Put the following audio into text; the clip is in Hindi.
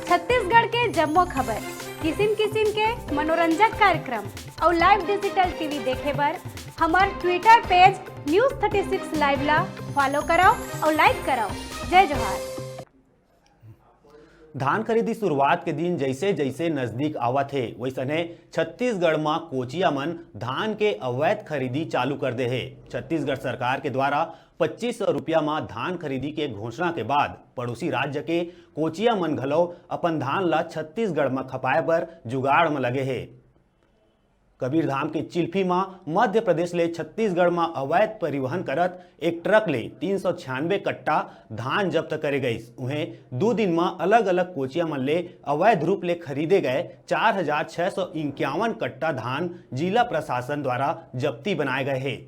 छत्तीसगढ़ के जम्मो खबर, किसिम किसिम के मनोरंजक कार्यक्रम और लाइव डिजिटल टीवी देखे बर हमार ट्विटर पेज News36 लाइव ला फॉलो कराओ और लाइक कराओ। जय जोहार। धान खरीदी शुरुआत के दिन जैसे जैसे नजदीक आवत है वैसने छत्तीसगढ़ में कोचिया मन धान के अवैध खरीदी चालू कर दे है। छत्तीसगढ़ सरकार के द्वारा 2500 रुपया में धान खरीदी के घोषणा के बाद पड़ोसी राज्य के कोचिया मन घलो अपन धान ला छत्तीसगढ़ में खपाए बर जुगाड़ में लगे है। कबीरधाम के चिल्फी में मध्य प्रदेश ले छत्तीसगढ़ में अवैध परिवहन करत एक ट्रक ले 396 कट्टा धान जब्त करे गई। उन्हें 2 दिन में अलग अलग कोचिया मन ले अवैध रूप ले खरीदे गए 4651 कट्टा धान जिला प्रशासन द्वारा जब्ती बनाए गए हैं।